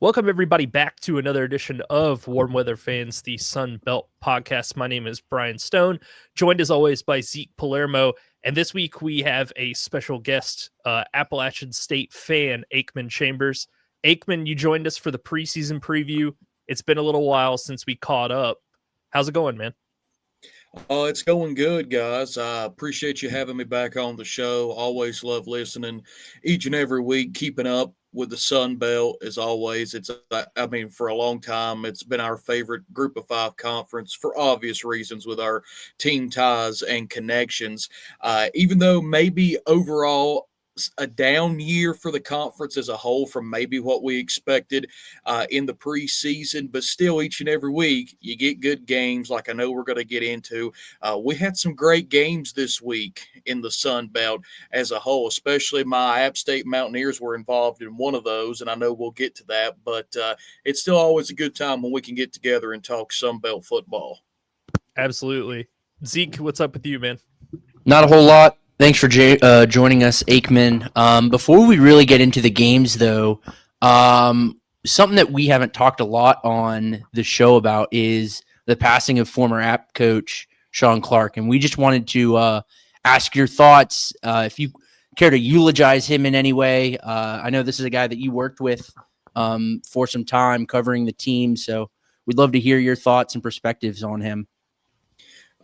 Welcome, everybody, back to another edition of Warm Weather Fans, the Sun Belt podcast. My name is Brian Stone, joined as always by Zeke Palermo. And this week we have a special guest, Appalachian State fan, Aikman Chambers. Aikman, you joined us for the preseason preview. It's been a little while since we caught up. How's it going, man? It's going good, guys. I appreciate you having me back on the show. Always love listening each and every week, keeping up with the Sun Belt as always. For a long time, it's been our favorite Group of Five conference for obvious reasons with our team ties and connections. Even though maybe overall a down year for the conference as a whole from maybe what we expected in the preseason, but still each and every week you get good games like I know we're going to get into. We had some great games this week in the Sun Belt as a whole, especially my App State Mountaineers were involved in one of those, and I know we'll get to that, but it's still always a good time when we can get together and talk Sun Belt football. Absolutely. Zeke, what's up with you, man? Not a whole lot. Thanks for joining us, Aikman. Before we really get into the games, though, something that we haven't talked a lot on the show about is the passing of former App coach Shawn Clark. And we just wanted to ask your thoughts, if you care to eulogize him in any way. I know this is a guy that you worked with for some time covering the team, so we'd love to hear your thoughts and perspectives on him.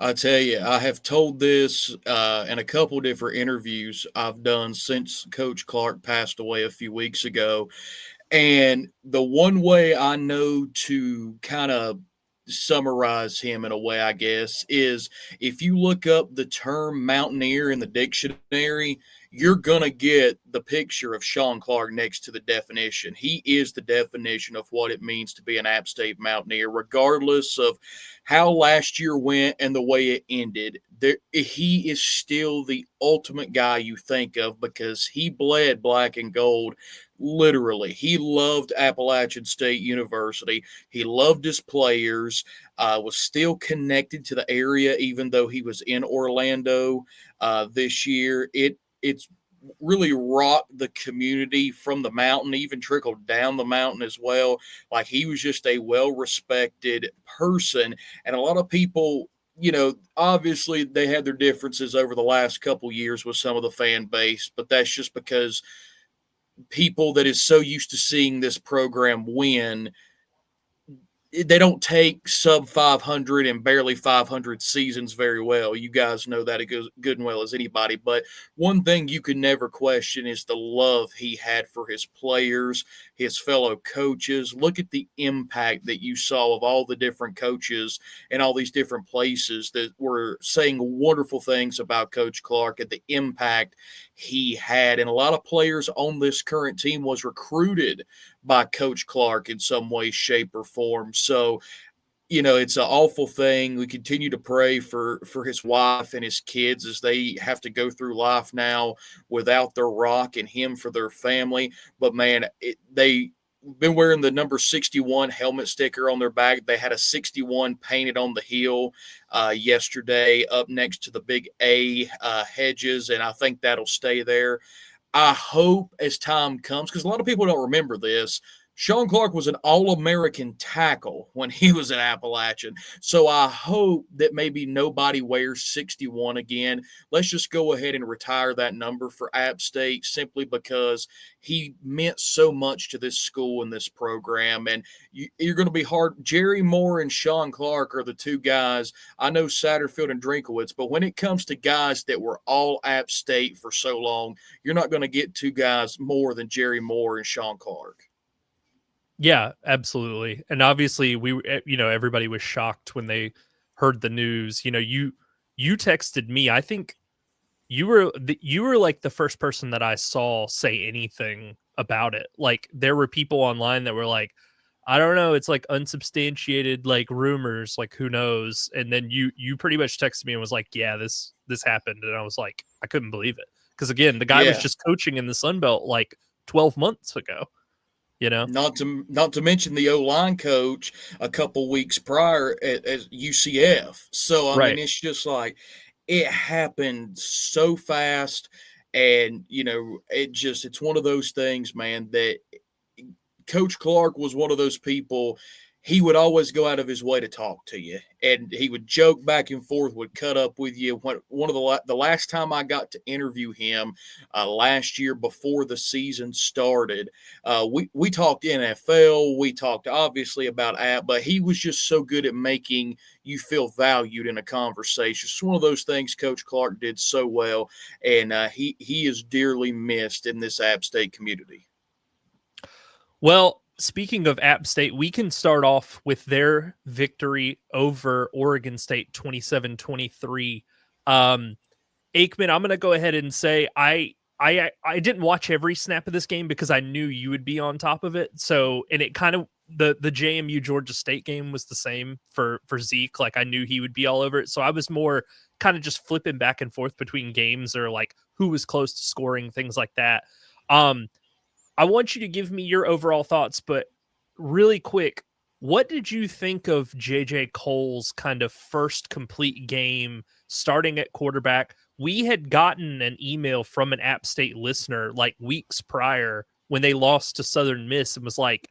I tell you, I have told this in a couple different interviews I've done since Coach Clark passed away a few weeks ago. And the one way I know to kind of summarize him in a way, I guess, is if you look up the term mountaineer in the dictionary, you're going to get the picture of Shawn Clark next to the definition. He is the definition of what it means to be an App State Mountaineer, regardless of how last year went and the way it ended. He is still the ultimate guy you think of because he bled black and gold. Literally, he loved Appalachian State University. He loved his players, was still connected to the area, even though he was in Orlando this year. It's really rocked the community from the mountain, even trickled down the mountain as well. Like he was just a well-respected person. And a lot of people, obviously they had their differences over the last couple years with some of the fan base, but that's just because people that is so used to seeing this program win, they don't take sub 500 and barely 500 seasons very well. You guys know that as good and well as anybody. But one thing you can never question is the love he had for his players, his fellow coaches. Look at the impact that you saw of all the different coaches in all these different places that were saying wonderful things about Coach Clark and the impact he had. And a lot of players on this current team was recruited by Coach Clark in some way, shape, or form. So, it's an awful thing. We continue to pray for his wife and his kids as they have to go through life now without their rock and him for their family. But man, they been wearing the number 61 helmet sticker on their back. They had a 61 painted on the heel yesterday up next to the big A hedges, and I think that'll stay there. I hope as time comes, because a lot of people don't remember this, Shawn Clark was an All-American tackle when he was at Appalachian. So I hope that maybe nobody wears 61 again. Let's just go ahead and retire that number for App State simply because he meant so much to this school and this program. And you're going to be hard. Jerry Moore and Shawn Clark are the two guys. I know Satterfield and Drinkowitz, but when it comes to guys that were all App State for so long, you're not going to get two guys more than Jerry Moore and Shawn Clark. Yeah, absolutely. And obviously everybody was shocked when they heard the news. You texted me. I think you were like the first person that I saw say anything about it. Like there were people online that were like, I don't know, it's like unsubstantiated like rumors, like who knows. And then you pretty much texted me and was like, yeah, this happened. And I was like, I couldn't believe it. Because again, the guy was just coaching in the Sun Belt like 12 months ago. Not to mention the O-line coach a couple weeks prior at UCF. So I mean, it's just like it happened so fast, and it's one of those things, man, that Coach Clark was one of those people. He would always go out of his way to talk to you, and he would joke back and forth, would cut up with you. One of the last time I got to interview him last year before the season started, we talked NFL, we talked obviously about app, but he was just so good at making you feel valued in a conversation. It's one of those things Coach Clark did so well, and he is dearly missed in this App State community. Well, speaking of App State, we can start off with their victory over Oregon State 27-23. Aikman, I'm going to go ahead and say I didn't watch every snap of this game because I knew you would be on top of it. So, and it kind of the JMU Georgia State game was the same for Zeke. Like I knew he would be all over it. So I was more kind of just flipping back and forth between games or like who was close to scoring, things like that. I want you to give me your overall thoughts, but really quick, what did you think of JJ Cole's kind of first complete game starting at quarterback? We had gotten an email from an App State listener like weeks prior when they lost to Southern Miss and was like,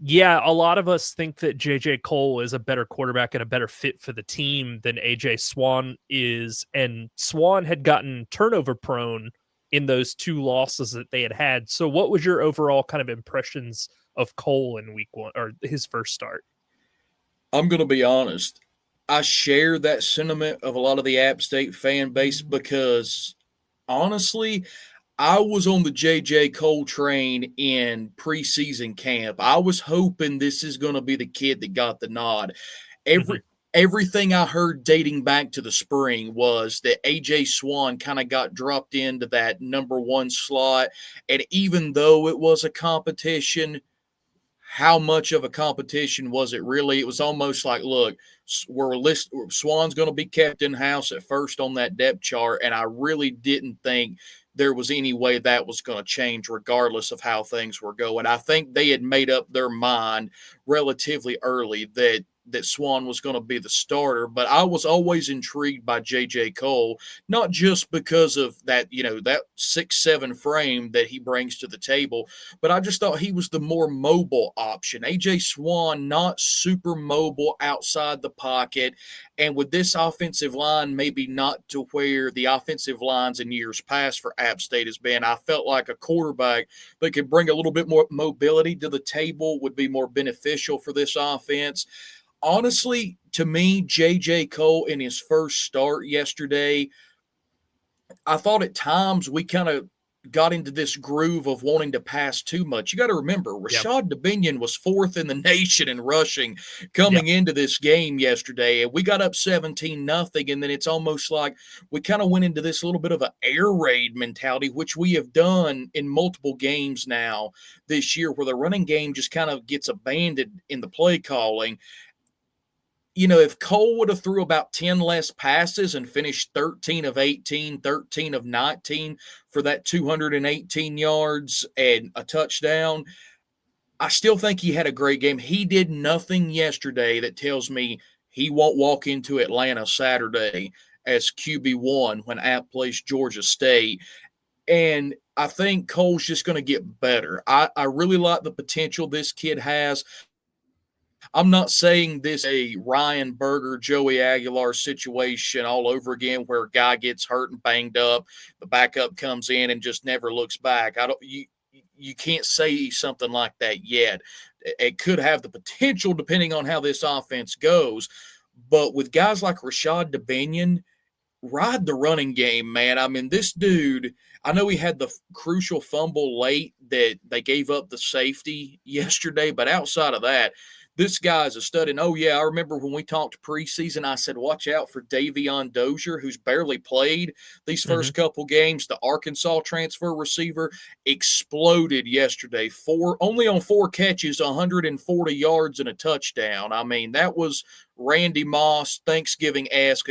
yeah, a lot of us think that JJ Cole is a better quarterback and a better fit for the team than AJ Swan is. And Swan had gotten turnover prone in those two losses that they had. So what was your overall kind of impressions of Cole in week one or his first start? I'm going to be honest. I share that sentiment of a lot of the App State fan base because honestly, I was on the JJ Cole train in preseason camp. I was hoping this is going to be the kid that got the nod. Everything I heard dating back to the spring was that AJ Swan kind of got dropped into that number one slot. And even though it was a competition, how much of a competition was it really? It was almost like, look, Swan's going to be kept in house at first on that depth chart. And I really didn't think there was any way that was going to change regardless of how things were going. I think they had made up their mind relatively early that Swan was going to be the starter, but I was always intrigued by JJ Cole, not just because of that, that 6'7" frame that he brings to the table, but I just thought he was the more mobile option. AJ Swan, not super mobile outside the pocket. And with this offensive line, maybe not to where the offensive lines in years past for App State has been, I felt like a quarterback that could bring a little bit more mobility to the table would be more beneficial for this offense. Honestly, to me, J.J. Cole in his first start yesterday, I thought at times we kind of got into this groove of wanting to pass too much. You got to remember, Rashad Dubinion was fourth in the nation in rushing coming into this game yesterday, and we got up 17-0, and then it's almost like we kind of went into this little bit of an air raid mentality, which we have done in multiple games now this year, where the running game just kind of gets abandoned in the play calling. If Cole would have threw about 10 less passes and finished 13 of 18, 13 of 19 for that 218 yards and a touchdown, I still think he had a great game. He did nothing yesterday that tells me he won't walk into Atlanta Saturday as QB1 when App plays Georgia State. And I think Cole's just going to get better. I really like the potential this kid has. I'm not saying this a Ryan Berger, Joey Aguilar situation all over again where a guy gets hurt and banged up, the backup comes in and just never looks back. You can't say something like that yet. It could have the potential depending on how this offense goes. But with guys like Rashad Dubinion, ride the running game, man. I mean, this dude, I know he had the crucial fumble late that they gave up the safety yesterday, but outside of that, this guy's a stud. And, I remember when we talked preseason, I said, watch out for Davion Dozier, who's barely played these first couple games. The Arkansas transfer receiver exploded yesterday. Only on 4 catches, 140 yards and a touchdown. I mean, that was Randy Moss Thanksgiving-esque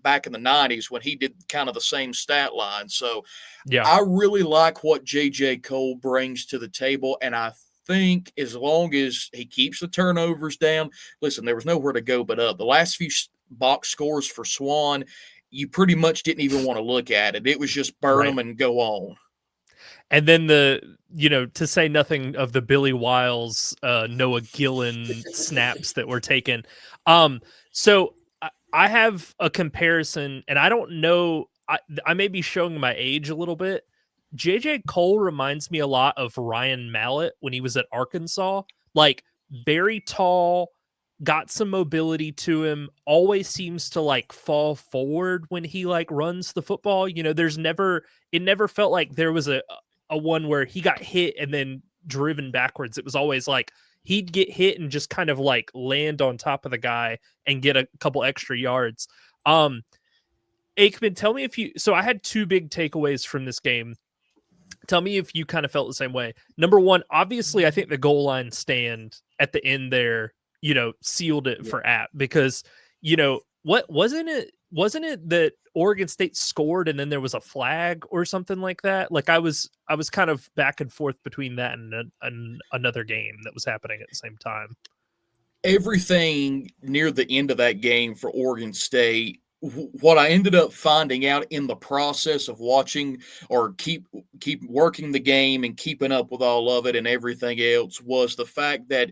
back in the 90s when he did kind of the same stat line. So I really like what J.J. Cole brings to the table, and I think as long as he keeps the turnovers down, listen, there was nowhere to go but up. The last few box scores for Swan, you pretty much didn't even want to look at it. It was just burn them and go on. And then to say nothing of the Billy Wiles, Noah Gillen snaps that were taken. So I have a comparison, and I don't know. I may be showing my age a little bit. JJ Cole reminds me a lot of Ryan Mallett when he was at Arkansas. Like, very tall, got some mobility to him, always seems to like fall forward when he like runs the football. It never felt like there was a one where he got hit and then driven backwards. It was always like he'd get hit and just kind of like land on top of the guy and get a couple extra yards. Aikman, tell me so I had two big takeaways from this game. Tell me if you kind of felt the same way. Number one, obviously, I think the goal line stand at the end there, sealed it for App because, what wasn't it? Wasn't it that Oregon State scored and then there was a flag or something like that? Like I was kind of back and forth between that and another game that was happening at the same time. Everything near the end of that game for Oregon State, what I ended up finding out in the process of watching or keep working the game and keeping up with all of it and everything else was the fact that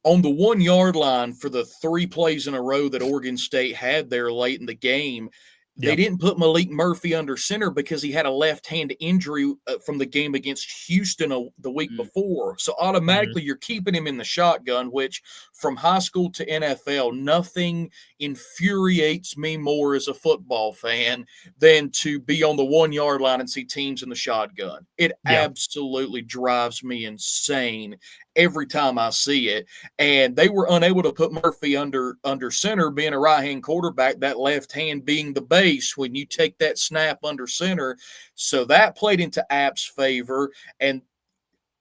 on the 1 yard line for the 3 plays in a row that Oregon State had there late in the game, they didn't put Malik Murphy under center because he had a left-hand injury from the game against Houston the week before. So automatically you're keeping him in the shotgun, which from high school to NFL, nothing infuriates me more as a football fan than to be on the 1 yard line and see teams in the shotgun. It absolutely drives me insane every time I see it. And they were unable to put Murphy under center, being a right-hand quarterback, that left hand being the base when you take that snap under center. So that played into App's favor. And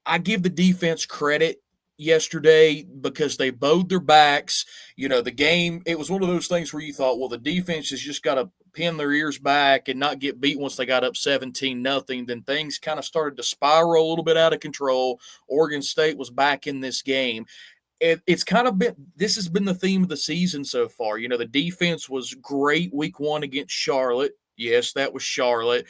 I give the defense credit yesterday because they bowed their backs. The game, it was one of those things where you thought, well, the defense has just got to pin their ears back and not get beat once they got up 17-0. Then things kind of started to spiral a little bit out of control. Oregon State was back in this game. It's kind of been, this has been the theme of the season so far. The defense was great week 1 against Charlotte. Yes, that was Charlotte.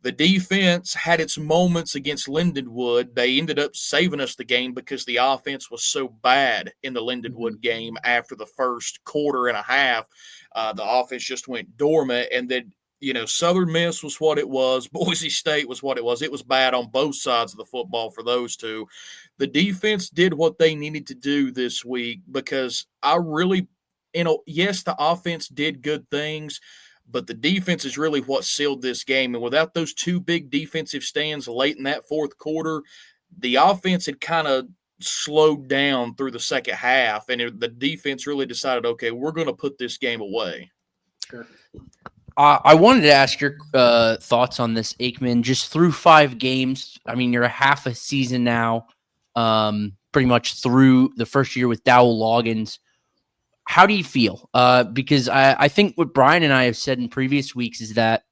The defense had its moments against Lindenwood. They ended up saving us the game because the offense was so bad in the Lindenwood game after the first quarter and a half. The offense just went dormant. And then, Southern Miss was what it was. Boise State was what it was. It was bad on both sides of the football for those two. The defense did what they needed to do this week because yes, the offense did good things, but the defense is really what sealed this game. And without those 2 big defensive stands late in that fourth quarter, the offense had kind of slowed down through the second half. And the defense really decided, okay, we're going to put this game away. Sure. I wanted to ask your thoughts on this, Aikman. Just through 5 games, I mean, you're a half a season now, pretty much through the first year with Dowell Loggins. How do you feel? Because I think what Brian and I have said in previous weeks is that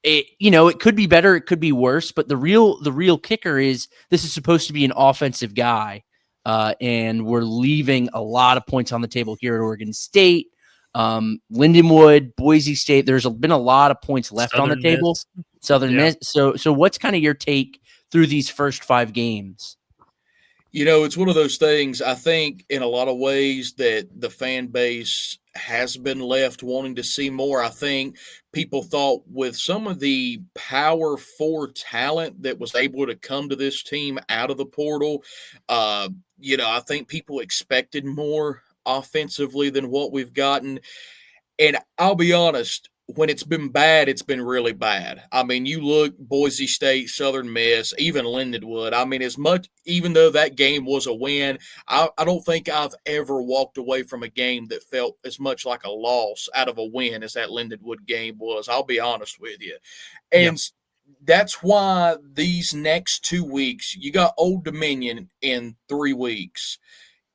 it could be better, it could be worse, but the real kicker is this is supposed to be an offensive guy, and we're leaving a lot of points on the table here at Oregon State, Lindenwood, Boise State. There's been a lot of points left on the table. Southern Miss. So what's kind of your take through these first 5 games? It's one of those things, I think, in a lot of ways that the fan base has been left wanting to see more. I think people thought with some of the Power 4 talent that was able to come to this team out of the portal, I think people expected more offensively than what we've gotten. And I'll be honest, when it's been bad, it's been really bad. I mean, you look Boise State, Southern Miss, even Lindenwood. I mean, even though that game was a win, I don't think I've ever walked away from a game that felt as much like a loss out of a win as that Lindenwood game was. I'll be honest with you. And that's why these next 2 weeks, you got Old Dominion in 3 weeks.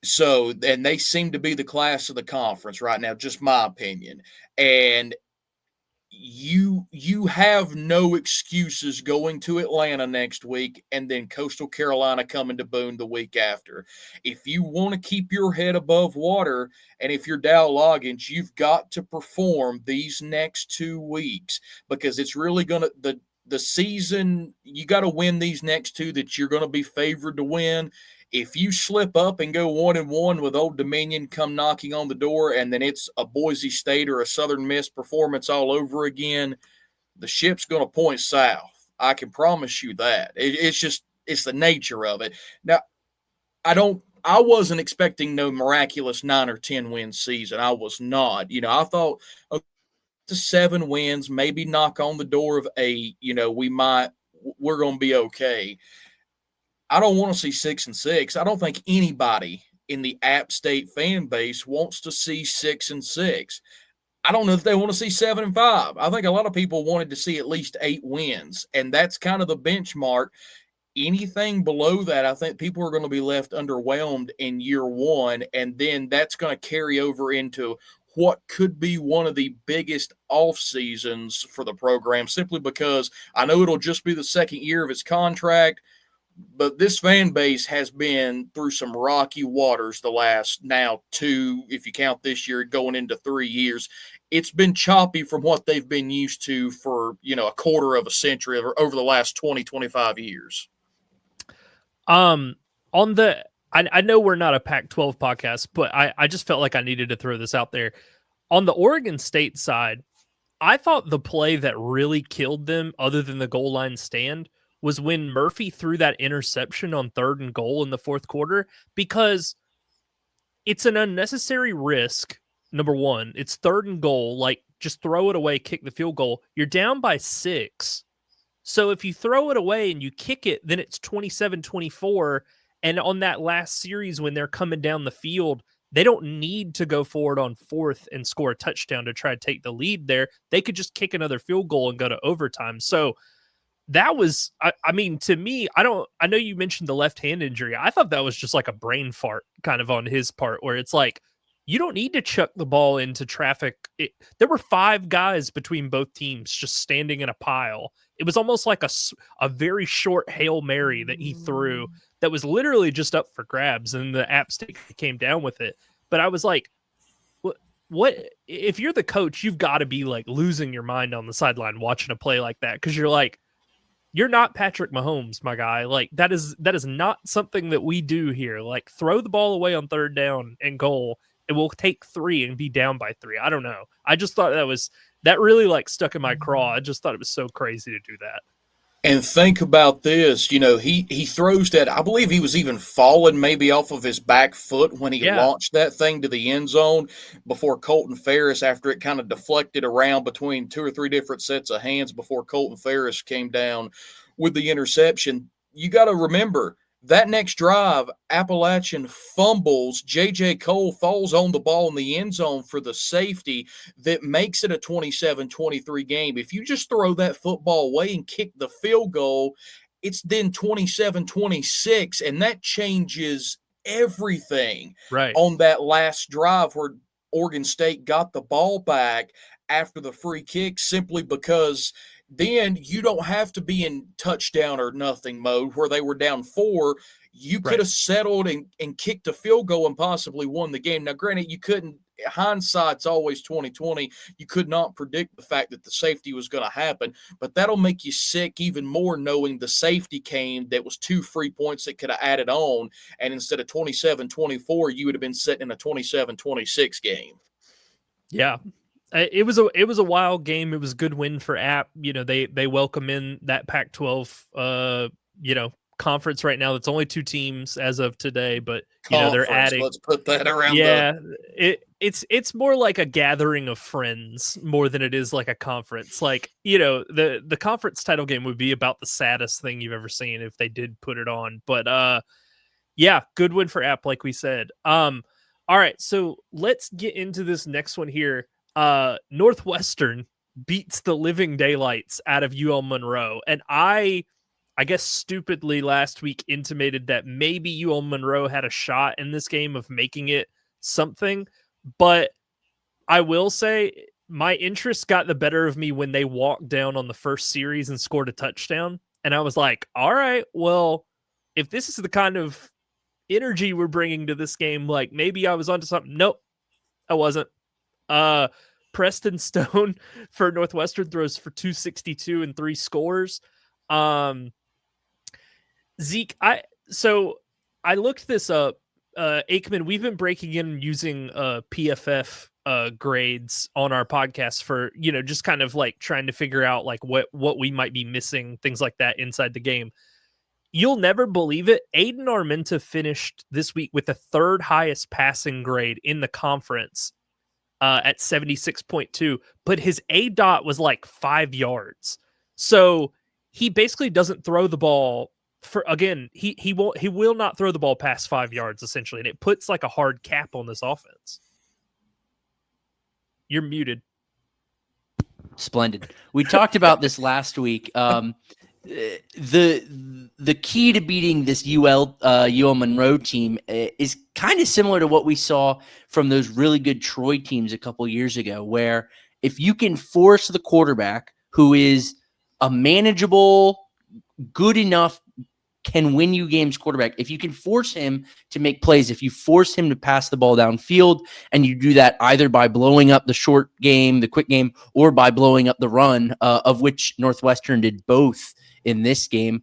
So, and they seem to be the class of the conference right now, just my opinion. And you have no excuses going to Atlanta next week and then Coastal Carolina coming to Boone the week after. If you want to keep your head above water, and if you're Dowell Loggins, you've got to perform these next 2 weeks because it's really going to the season, you got to win these next two that you're going to be favored to win. If you slip up and go 1-1 with Old Dominion come knocking on the door, and then it's a Boise State or a Southern Miss performance all over again, the ship's going to point south. I can promise you that. It's the nature of it. Now, I wasn't expecting no miraculous 9 or 10 win season. I was not. I thought to 7 wins, maybe knock on the door of 8. We're going to be okay. I don't want to see 6-6. I don't think anybody in the App State fan base wants to see 6-6. I don't know if they want to see 7-5. I think a lot of people wanted to see at least 8 wins, and that's kind of the benchmark. Anything below that, I think people are going to be left underwhelmed in year one, and then that's going to carry over into what could be one of the biggest off seasons for the program, simply because I know it'll just be the second year of its contract, but this fan base has been through some rocky waters the last now 2, if you count this year, going into 3 years. It's been choppy from what they've been used to for, a quarter of a century or over the last 20, 25 years. I know we're not a Pac-12 podcast, but I just felt like I needed to throw this out there. On the Oregon State side, I thought the play that really killed them, other than the goal line stand, was when Murphy threw that interception on 3rd and goal in the 4th quarter, because it's an unnecessary risk. Number one, it's 3rd and goal. Like, just throw it away, kick the field goal. You're down by 6. So if you throw it away and you kick it, then it's 27-24. And on that last series, when they're coming down the field, they don't need to go forward on 4th and score a touchdown to try to take the lead there. They could just kick another field goal and go to overtime. So that was, I mean, to me, I know you mentioned the left hand injury. I thought that was just like a brain fart kind of on his part, where it's like, you don't need to chuck the ball into traffic. There were 5 guys between both teams just standing in a pile. It was almost like a very short Hail Mary that he threw that was literally just up for grabs, and the App State came down with it. But I was like, what if you're the coach, you've got to be like losing your mind on the sideline watching a play like that, because you're like, you're not Patrick Mahomes, my guy. Like, that is not something that we do here. Like, throw the ball away on 3rd down and goal. It will take 3 and be down by 3. I don't know. I just thought that really like stuck in my craw. I just thought it was so crazy to do that. And think about this, he throws that. I believe he was even falling maybe off of his back foot when he launched that thing to the end zone before Colton Ferris, after it kind of deflected around between 2 or 3 different sets of hands before Colton Ferris came down with the interception. You got to remember, that next drive, Appalachian fumbles. J.J. Cole falls on the ball in the end zone for the safety that makes it a 27-23 game. If you just throw that football away and kick the field goal, it's then 27-26, and that changes everything on that last drive where Oregon State got the ball back after the free kick, simply because – then you don't have to be in touchdown or nothing mode where they were down 4. You could have settled and kicked a field goal and possibly won the game. Now, granted, you couldn't. Hindsight's always 20/20. You could not predict the fact that the safety was going to happen, but that'll make you sick even more knowing the safety came. That was 2 free points that could have added on, and instead of 27-24, you would have been sitting in a 27-26 game. Yeah. It was a wild game. It was a good win for App. They welcome in that Pac-12 conference right now. That's only 2 teams as of today, but they're adding. Let's put that around. Yeah, it's more like a gathering of friends more than it is like a conference. Like, the conference title game would be about the saddest thing you've ever seen if they did put it on. But yeah, good win for App, like we said. All right, so let's get into this next one here. Northwestern beats the living daylights out of UL Monroe. And I guess stupidly last week intimated that maybe UL Monroe had a shot in this game of making it something. But I will say my interest got the better of me when they walked down on the first series and scored a touchdown. And I was like, all right, well, if this is the kind of energy we're bringing to this game, like maybe I was onto something. Nope, I wasn't. Preston Stone for Northwestern throws for 262 and 3 scores. Zeke, I looked this up. Aikman, we've been breaking in using PFF grades on our podcast for, just kind of like trying to figure out like what we might be missing, things like that inside the game. You'll never believe it. Aiden Armenta finished this week with the third highest passing grade in the conference at 76.2, but his ADOT was like 5 yards. So he basically doesn't throw the ball he will not throw the ball past 5 yards essentially, and it puts like a hard cap on this offense. You're muted. Splendid. We talked about this last week. The key to beating this UL Monroe team is kind of similar to what we saw from those really good Troy teams a couple years ago, where if you can force the quarterback, who is a manageable, good enough, can win you games quarterback, if you can force him to make plays, if you force him to pass the ball downfield, and you do that either by blowing up the short game, the quick game, or by blowing up the run, of which Northwestern did both in this game,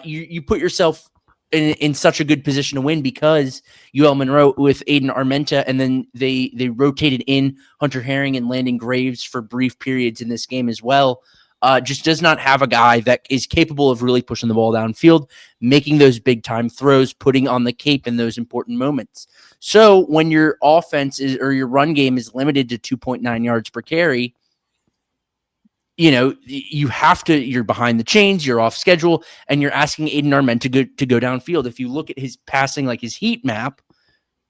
you put yourself in such a good position to win, because UL Monroe with Aiden Armenta, and then they rotated in Hunter Herring and Landon Graves for brief periods in this game as well. Just does not have a guy that is capable of really pushing the ball downfield, making those big time throws, putting on the cape in those important moments. So when your offense or your run game is limited to 2.9 yards per carry, you have to, you're behind the chains, you're off schedule, and you're asking Aiden Armenta to go downfield. If you look at his passing, like his heat map,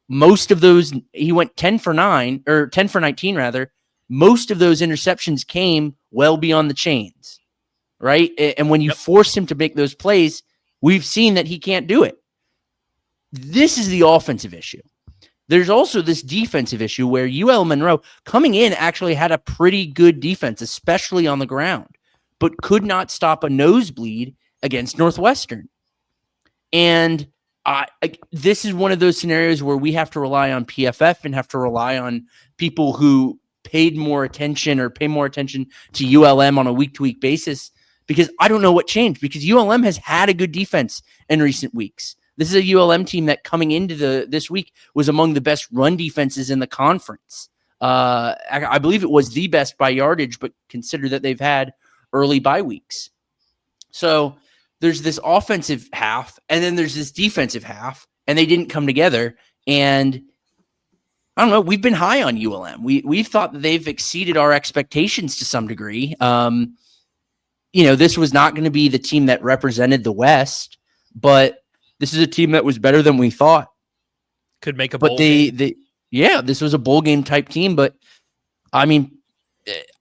most of those, he went 10 for 19 rather. Most of those interceptions came well beyond the chains, right? And when you force him to make those plays, we've seen that he can't do it. This is the offensive issue. There's also this defensive issue where UL Monroe coming in actually had a pretty good defense, especially on the ground, but could not stop a nosebleed against Northwestern. And this is one of those scenarios where we have to rely on PFF and have to rely on people who pay more attention to ULM on a week-to-week basis, because I don't know what changed, because ULM has had a good defense in recent weeks. This is a ULM team that coming into this week was among the best run defenses in the conference. I believe it was the best by yardage, but consider that they've had early bye weeks. So there's this offensive half, and then there's this defensive half, and they didn't come together. And I don't know. We've been high on ULM. We've thought that they've exceeded our expectations to some degree. This was not going to be the team that represented the West, but this is a team that was better than we thought. Could make a bowl game. This was a bowl game type team. But I mean,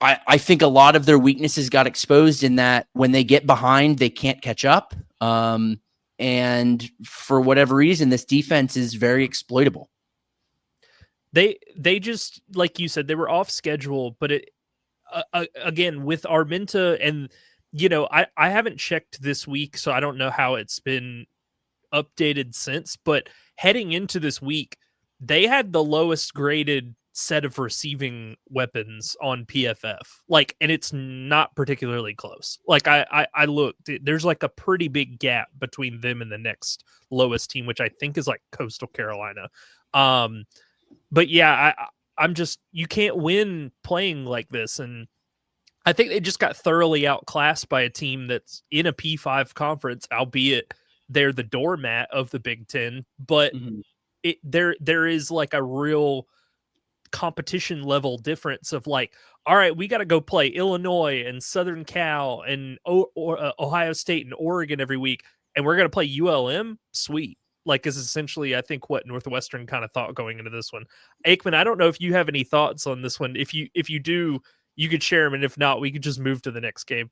I think a lot of their weaknesses got exposed in that when they get behind, they can't catch up. And for whatever reason, this defense is very exploitable. They just, like you said, they were off schedule, but again, with Armenta, and I haven't checked this week, so I don't know how it's been updated since, but heading into this week, they had the lowest graded set of receiving weapons on PFF. And it's not particularly close. I looked, there's like a pretty big gap between them and the next lowest team, which I think is like Coastal Carolina. But yeah, I'm just, you can't win playing like this. And I think they just got thoroughly outclassed by a team that's in a P5 conference, albeit they're the doormat of the Big Ten. But there is like a real competition level difference of all right, we got to go play Illinois and Southern Cal and Ohio State and Oregon every week, and we're going to play ULM. Sweet. Is essentially, I think, what Northwestern kind of thought going into this one. Aikman, I don't know if you have any thoughts on this one. If you do, you could share them, and if not, we could just move to the next game.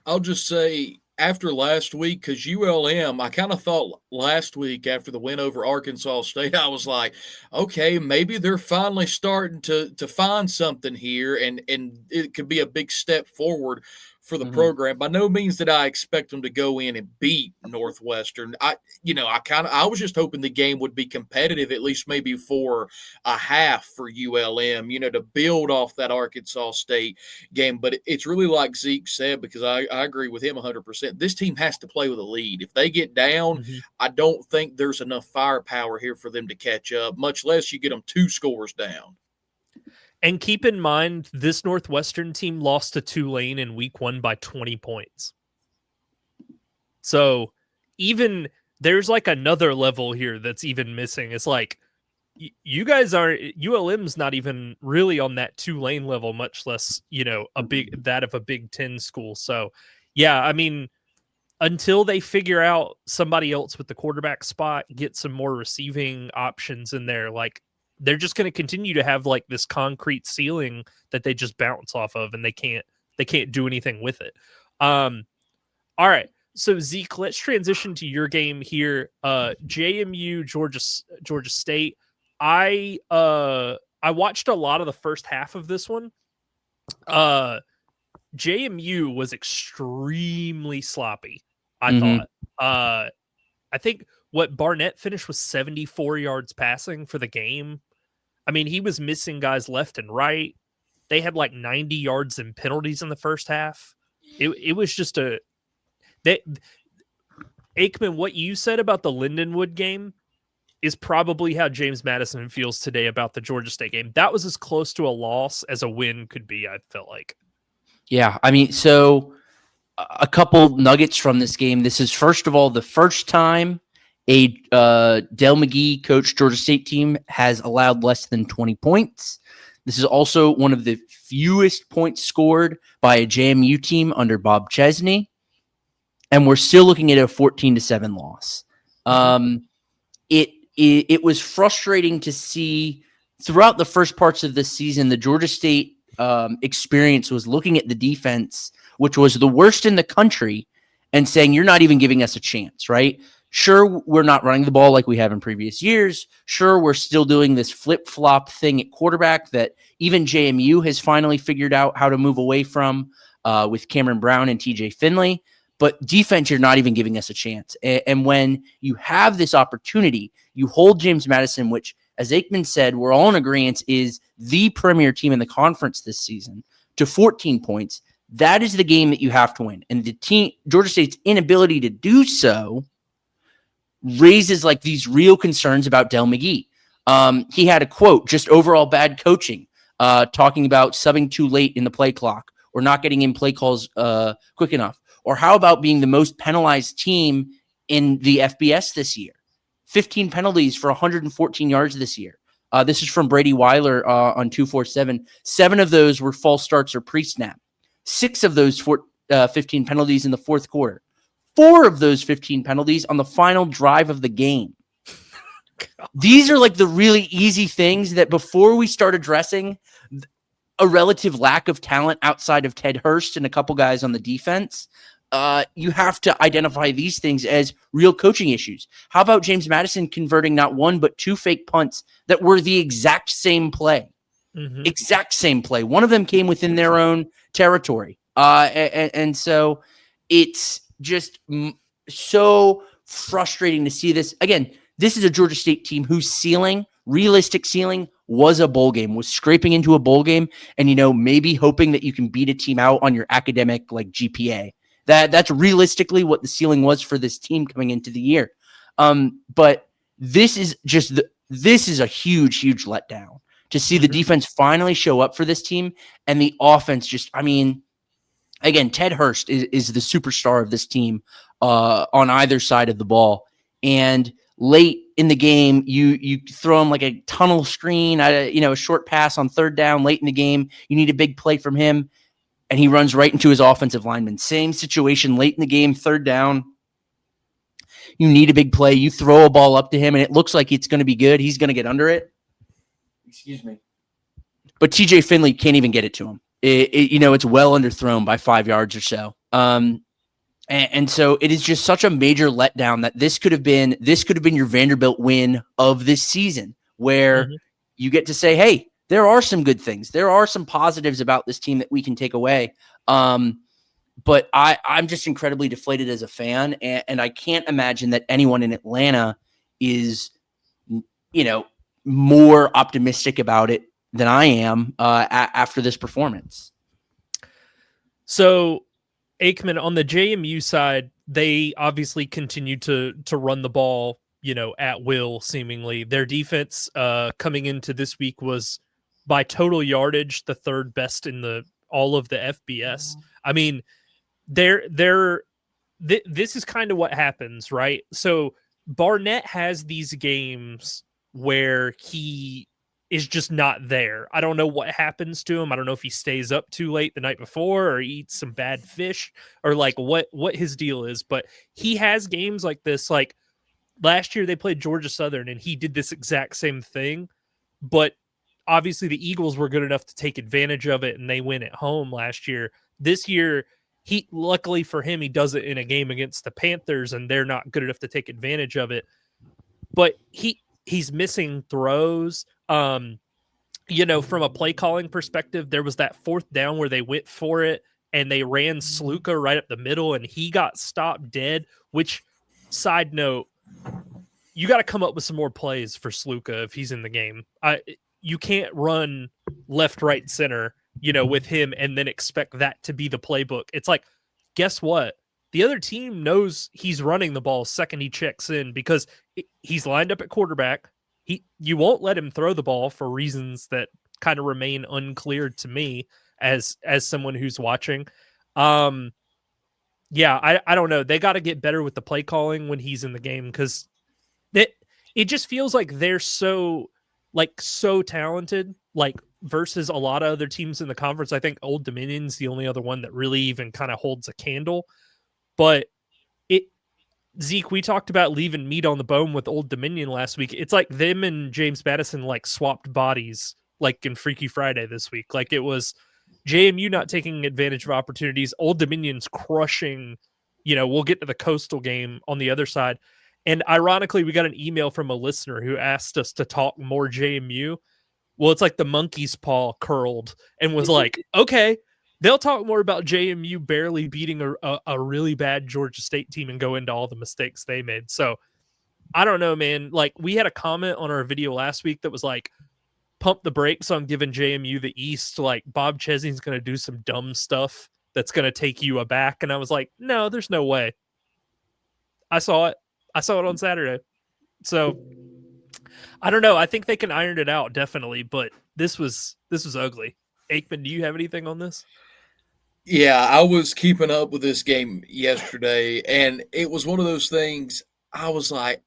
I'll just say, after last week, because ULM, I kind of thought last week after the win over Arkansas State, I was like, okay, maybe they're finally starting to find something here, and it could be a big step forward for the program. By no means did I expect them to go in and beat Northwestern. I was just hoping the game would be competitive, at least maybe for a half for ULM, to build off that Arkansas State game. But it's really like Zeke said, because I agree with him 100%. This team has to play with a lead. If they get down, I don't think there's enough firepower here for them to catch up, much less you get them 2 scores down. And keep in mind, this Northwestern team lost to Tulane in week 1 by 20 points. So even there's like another level here that's even missing. It's like you guys ULM's not even really on that Tulane level, much less, a Big Ten school. So yeah, I mean, until they figure out somebody else with the quarterback spot, get some more receiving options in there, like, they're just going to continue to have like this concrete ceiling that they just bounce off of, and they can't do anything with it. All right. So Zeke, let's transition to your game here. JMU, Georgia State. I watched a lot of the first half of this one. JMU was extremely sloppy, I thought. I think what Barnett finished was 74 yards passing for the game. I mean, he was missing guys left and right. They had like 90 yards in penalties in the first half. It was just Aikman, what you said about the Lindenwood game is probably how James Madison feels today about the Georgia State game. That was as close to a loss as a win could be, I felt like. Yeah, I mean, so a couple nuggets from this game. This is, first of all, the first time a Del McGee coached Georgia State team has allowed less than 20 points. This is also one of the fewest points scored by a JMU team under Bob Chesney. And we're still looking at a 14-7 loss. It was frustrating to see throughout the first parts of the season. The Georgia State experience was looking at the defense, which was the worst in the country, and saying, you're not even giving us a chance, right? Sure, we're not running the ball like we have in previous years. Sure, we're still doing this flip-flop thing at quarterback that even JMU has finally figured out how to move away from with Cameron Brown and TJ Finley. But defense, you're not even giving us a chance. And when you have this opportunity, you hold James Madison, which, as Aikman said, we're all in agreement is the premier team in the conference this season, to 14 points. That is the game that you have to win. And Georgia State's inability to do so raises like these real concerns about Del McGee. He had a quote, just overall bad coaching, talking about subbing too late in the play clock or not getting in play calls quick enough. Or how about being the most penalized team in the FBS this year? 15 penalties for 114 yards this year. This is from Brady Weiler on 247. 7 of those were false starts or pre-snap. 6 of those 15 penalties in the fourth quarter. 4 of those 15 penalties on the final drive of the game. These are like the really easy things that before we start addressing a relative lack of talent outside of Ted Hurst and a couple guys on the defense, you have to identify these things as real coaching issues. How about James Madison converting not 1 but 2 fake punts that were the exact same play? Exact same play. One of them came within their own territory. And so it's just so frustrating to see this. Again, this is a Georgia State team whose realistic ceiling was a bowl game, was scraping into a bowl game, and, maybe hoping that you can beat a team out on your academic like GPA. That's realistically what the ceiling was for this team coming into the year. But this is a huge, huge letdown to see the defense finally show up for this team, and the offense again, Ted Hurst is the superstar of this team on either side of the ball. And late in the game, you throw him like a tunnel screen, a short pass on third down late in the game. You need a big play from him, and he runs right into his offensive lineman. Same situation late in the game, third down. You need a big play. You throw a ball up to him, and it looks like it's going to be good. He's going to get under it. Excuse me. But TJ Finley can't even get it to him. It's well underthrown by 5 yards or so. And so it is just such a major letdown that this could have been your Vanderbilt win of this season, where you get to say, hey, there are some good things. There are some positives about this team that we can take away. but I'm just incredibly deflated as a fan, and I can't imagine that anyone in Atlanta is, more optimistic about it than I am after this performance. So, Aikman, on the JMU side, they obviously continue to run the ball, at will, seemingly. Their defense coming into this week was, by total yardage, the third best in all of the FBS. I mean, this is kind of what happens, right? So Barnett has these games where he is just not there. I don't know what happens to him. I don't know if he stays up too late the night before or eats some bad fish or like what his deal is, but he has games like this. Like last year they played Georgia Southern and he did this exact same thing, but obviously the Eagles were good enough to take advantage of it and they win at home last year. This year, he luckily for him, he does it in a game against the Panthers and they're not good enough to take advantage of it. But he's missing throws. From a play calling perspective, there was that fourth down where they went for it and they ran Sluka right up the middle and he got stopped dead, which, side note, you got to come up with some more plays for Sluka if he's in the game. You can't run left, right, center, with him and then expect that to be the playbook. It's like, guess what? The other team knows he's running the ball second he checks in because he's lined up at quarterback. You won't let him throw the ball for reasons that kind of remain unclear to me as someone who's watching. I don't know. They got to get better with the play calling when he's in the game because it just feels like they're so talented, versus a lot of other teams in the conference. I think Old Dominion's the only other one that really even kind of holds a candle. But Zeke, we talked about leaving meat on the bone with Old Dominion last week. It's like them and James Madison swapped bodies in Freaky Friday this week. Like it was JMU not taking advantage of opportunities. Old Dominion's crushing. We'll get to the Coastal game on the other side. And ironically, we got an email from a listener who asked us to talk more JMU. Well, it's like the monkey's paw curled and was like, okay, they'll talk more about JMU barely beating a really bad Georgia State team and go into all the mistakes they made. So I don't know, man. We had a comment on our video last week that was like, pump the brakes on giving JMU the East. Like Bob Chesney's going to do some dumb stuff that's going to take you aback. And I was like, no, there's no way. I saw it on Saturday. So I don't know. I think they can iron it out definitely, but this was ugly. Aikman, do you have anything on this? Yeah, I was keeping up with this game yesterday, and it was one of those things. I was like,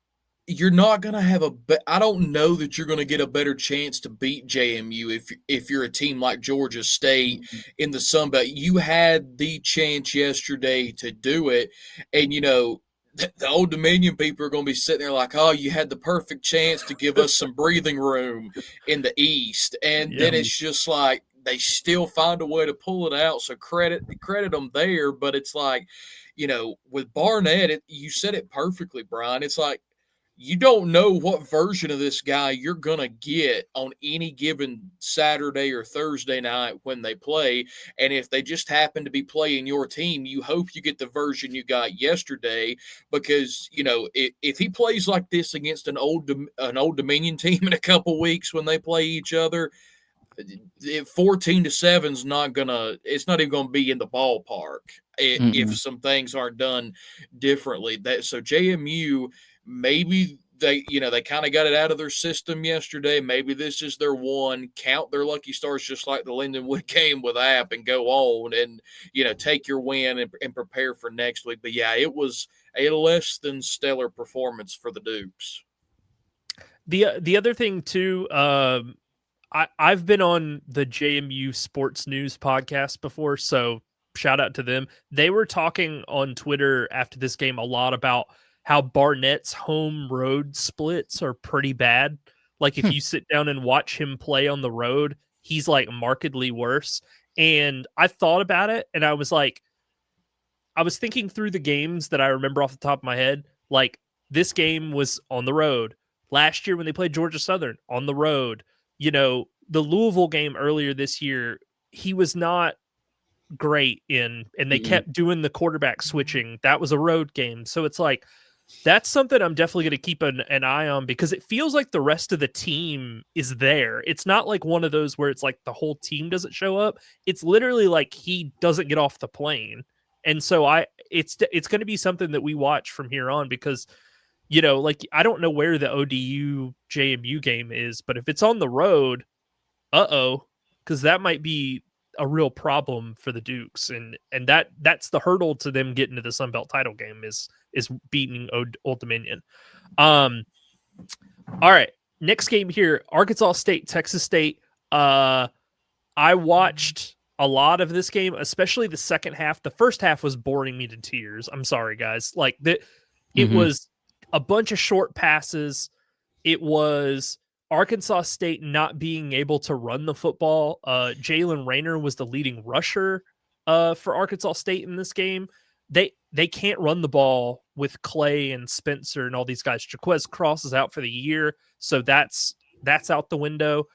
you're not going to have I don't know that you're going to get a better chance to beat JMU if you're a team like Georgia State in the Sun Belt. You had the chance yesterday to do it, and the Old Dominion people are going to be sitting there like, oh, you had the perfect chance to give us some breathing room in the East. And then it's just like they still find a way to pull it out. So credit them there. But it's like, with Barnett, you said it perfectly, Brian. It's like, you don't know what version of this guy you're going to get on any given Saturday or Thursday night when they play. And if they just happen to be playing your team, you hope you get the version you got yesterday because, if he plays like this against an Old Dominion team in a couple weeks when they play each other, 14-7 is it's not even going to be in the ballpark if some things aren't done differently. So JMU, maybe they kind of got it out of their system yesterday. Maybe this is their one. Count their lucky stars just like the Lindenwood game with App and go on and, take your win and prepare for next week. But, yeah, it was a less than stellar performance for the Dukes. The other thing, too, I've been on the JMU Sports News podcast before, so shout out to them. They were talking on Twitter after this game a lot about how Barnett's home road splits are pretty bad. Like if you sit down and watch him play on the road, he's markedly worse. And I thought about it and I was thinking through the games that I remember off the top of my head. Like this game was on the road. Last year when they played Georgia Southern on the road, the Louisville game earlier this year, he was not great in, and they kept doing the quarterback switching. That was a road game. So it's like, that's something I'm definitely going to keep an eye on, because it feels like the rest of the team is there. It's not like one of those where it's like the whole team doesn't show up. It's literally like he doesn't get off the plane. And so it's going to be something that we watch from here on, because, you know, like, I don't know where the ODU JMU game is, but if it's on the road, because that might be a real problem for the Dukes, and that's the hurdle to them getting to the Sun Belt title game is beating Old Dominion. All right, next game here, Arkansas State, Texas State. I watched a lot of this game, especially the second half. The first half was boring me to tears. I'm sorry, guys. Like, it was a bunch of short passes. It was Arkansas State not being able to run the football. Jalen Rayner was the leading rusher for Arkansas State in this game. They can't run the ball with Clay and Spencer and all these guys. Jaquez Cross is out for the year, so that's out the window.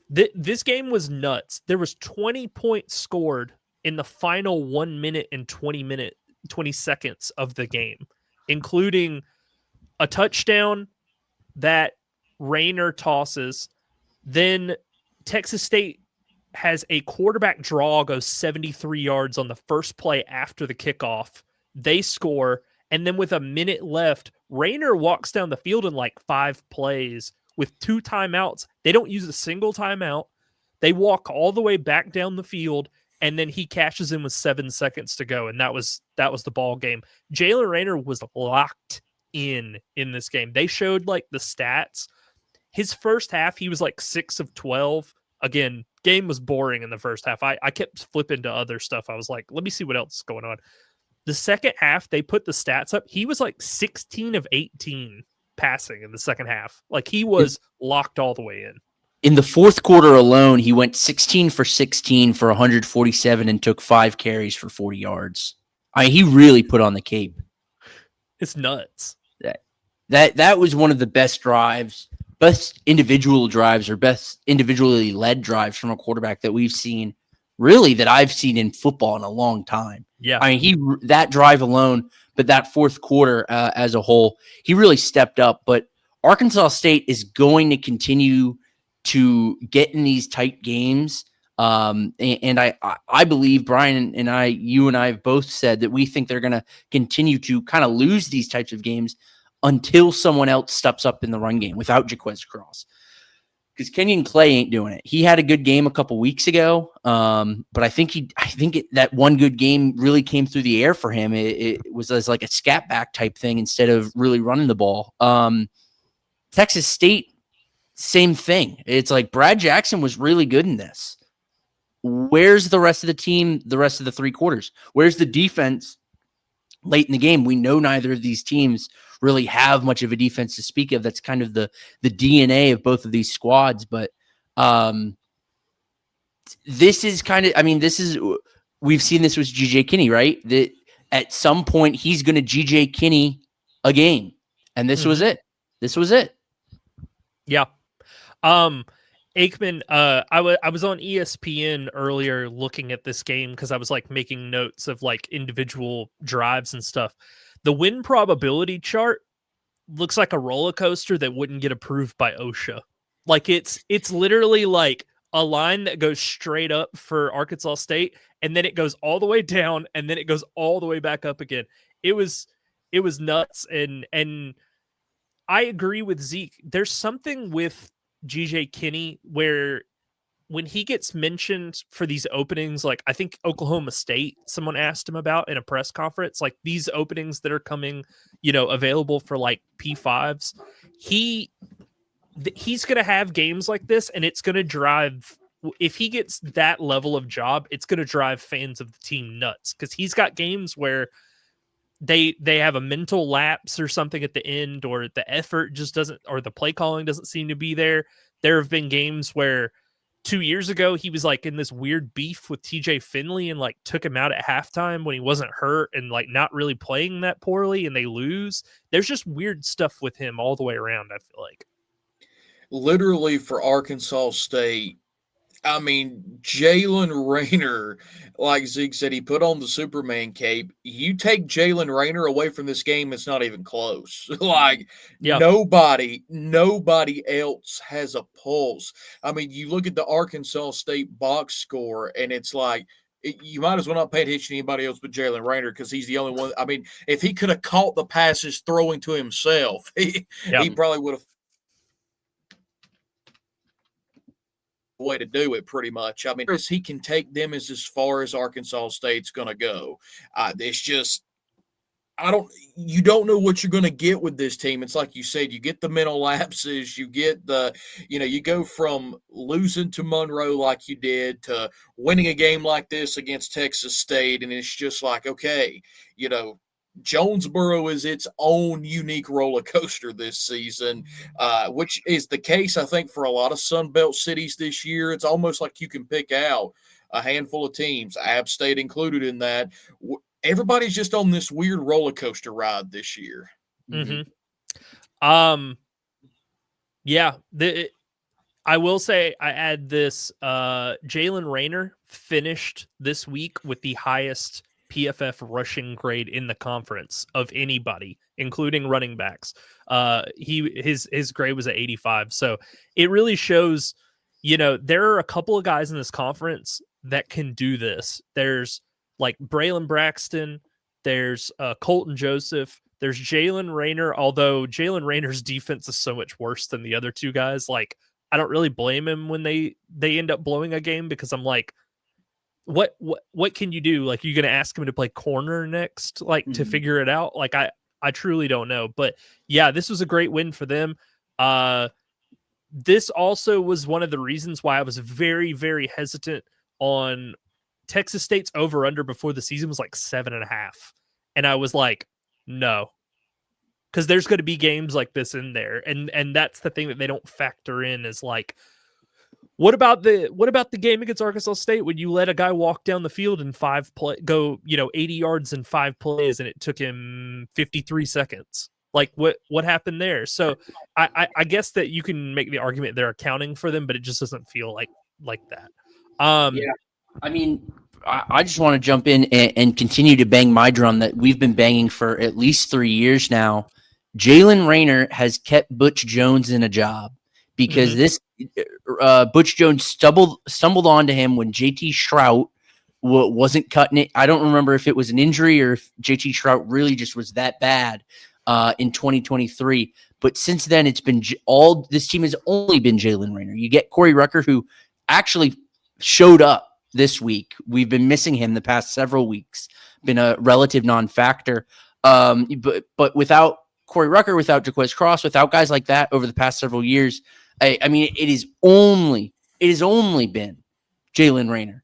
This game was nuts. There was 20 points scored in the final 1 minute and 20 seconds of the game, including a touchdown that Rayner tosses. Then Texas State has a quarterback draw, goes 73 yards on the first play after the kickoff. They score, and then with a minute left, Rayner walks down the field in like 5 plays with 2 timeouts. They don't use a single timeout. They walk all the way back down the field, and then he cashes in with 7 seconds to go, and that was the ball game. Jalen Rayner was locked in this game. They showed like the stats. His first half, he was like 6 of 12. Again, game was boring in the first half. I kept flipping to other stuff. I was like, let me see what else is going on. The second half, they put the stats up. He was like 16 of 18 passing in the second half. Like, he was locked all the way in. In the fourth quarter alone, he went 16 for 16 for 147 and took 5 carries for 40 yards. I mean, he really put on the cape. It's nuts. That was one of the best drives, best individual drives, or best individually led drives from a quarterback that we've seen, really, that I've seen in football in a long time. Yeah. I mean, that drive alone, but that fourth quarter as a whole, he really stepped up. But Arkansas State is going to continue to get in these tight games. And I believe, Brian and you and I have both said that we think they're going to continue to kind of lose these types of games until someone else steps up in the run game without Jaquez Cross. Because Kenyon Clay ain't doing it. He had a good game a couple weeks ago, but I think that one good game really came through the air for him. It was as like a scat back type thing instead of really running the ball. Texas State, same thing. It's like Brad Jackson was really good in this. Where's the rest of the team, the rest of the 3 quarters? Where's the defense late in the game? We know neither of these teams really have much of a defense to speak of. That's kind of the DNA of both of these squads. But this is kind of, I mean, we've seen this with GJ Kinney, right? That at some point he's going to GJ Kinney a game. And this was it. This was it. Yeah. Aikman, I was on ESPN earlier looking at this game because I was like making notes of like individual drives and stuff. The win probability chart looks like a roller coaster that wouldn't get approved by OSHA. Like, it's literally like a line that goes straight up for Arkansas State, and then it goes all the way down, and then it goes all the way back up again. It was nuts. And I agree with Zeke. There's something with GJ Kinney where when he gets mentioned for these openings, like I think Oklahoma State, someone asked him about in a press conference, like these openings that are coming, available for like P5s, he's going to have games like this, and it's going to drive, if he gets that level of job, it's going to drive fans of the team nuts, because he's got games where they have a mental lapse or something at the end, or the effort just doesn't, or the play calling doesn't seem to be there. There have been games where 2 years ago he was like in this weird beef with TJ Finley and like took him out at halftime when he wasn't hurt and like not really playing that poorly, and they lose. There's just weird stuff with him all the way around, I feel like. Literally, for Arkansas State, I mean, Jalen Rayner, like Zeke said, he put on the Superman cape. You take Jalen Rayner away from this game, it's not even close. Like Yeah. nobody else has a pulse. I mean, you look at the Arkansas State box score, and it's like you might as well not pay attention to anybody else but Jalen Rayner because he's the only one. I mean, if he could have caught the passes throwing to himself, Yeah. he probably would have way to do it pretty much. I mean, he can take them as far as Arkansas State's going to go. It's just you don't know what you're going to get with this team. It's like you said, you get the mental lapses, you get you go from losing to Monroe like you did to winning a game like this against Texas State. And it's just like, okay, Jonesboro is its own unique roller coaster this season, which is the case, I think, for a lot of Sunbelt cities this year. It's almost like you can pick out a handful of teams, App State included in that. Everybody's just on this weird roller coaster ride this year. Mm-hmm. Yeah. I will say I add this. Jalen Rayner finished this week with the highest PFF rushing grade in the conference of anybody, including running backs. His grade was at 85. So it really shows, there are a couple of guys in this conference that can do this. There's like Braylon Braxton, there's Colton Joseph, there's Jalen Rayner, although Jalen Rayner's defense is so much worse than the other two guys. Like, I don't really blame him when they end up blowing a game because I'm like, what can you do? Like, you going to ask him to play corner next, like to figure it out? Like, I truly don't know. But yeah, this was a great win for them. This also was one of the reasons why I was very, very hesitant on Texas State's over under before the season was like 7.5. And I was like, no, because there's going to be games like this in there. And that's the thing that they don't factor in is like, what about the game against Arkansas State when you let a guy walk down the field in 80 yards in 5 plays and it took him 53 seconds? Like what happened there? So I guess that you can make the argument they're accounting for them, but it just doesn't feel like that. Yeah, I mean, I just want to jump in and continue to bang my drum that we've been banging for at least 3 years now. Jalen Rayner has kept Butch Jones in a job because this Butch Jones stumbled onto him when JT Shrout wasn't cutting it. I don't remember if it was an injury or if JT Shrout really just was that bad in 2023. But since then, it's been this team has only been Jalen Rayner. You get Corey Rucker, who actually showed up this week. We've been missing him the past several weeks. Been a relative non-factor. But without Corey Rucker, without Jaquez Cross, without guys like that over the past several years, I mean, it has only been Jalen Rayner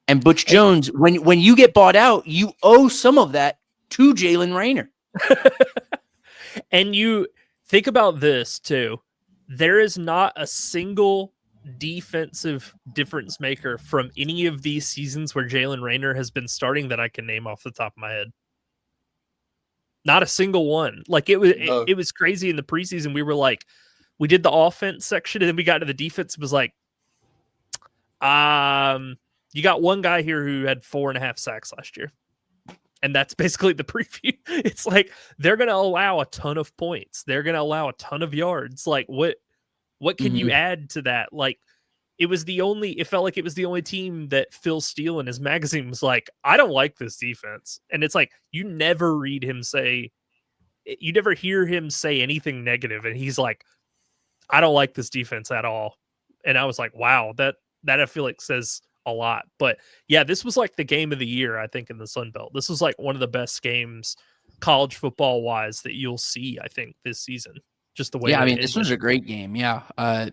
and Butch Jones. When you get bought out, you owe some of that to Jalen Rayner. And you think about this too. There is not a single defensive difference maker from any of these seasons where Jalen Rayner has been starting that I can name off the top of my head. Not a single one. Like it was crazy in the preseason. We were like, we did the offense section and then we got to the defense. It was like, you got one guy here who had 4.5 sacks last year. And that's basically the preview. It's like, they're going to allow a ton of points. They're going to allow a ton of yards. Like what can you add to that? Like it felt like it was the only team that Phil Steele in his magazine was like, I don't like this defense. And it's like, you never hear him say anything negative. And he's like, I don't like this defense at all. And I was like, wow, that I feel like says a lot. But yeah, this was like the game of the year, I think, in the Sun Belt. This was like one of the best games college football wise that you'll see, I think, this season. Just the way. Yeah, I mean, this was a great game. Yeah. All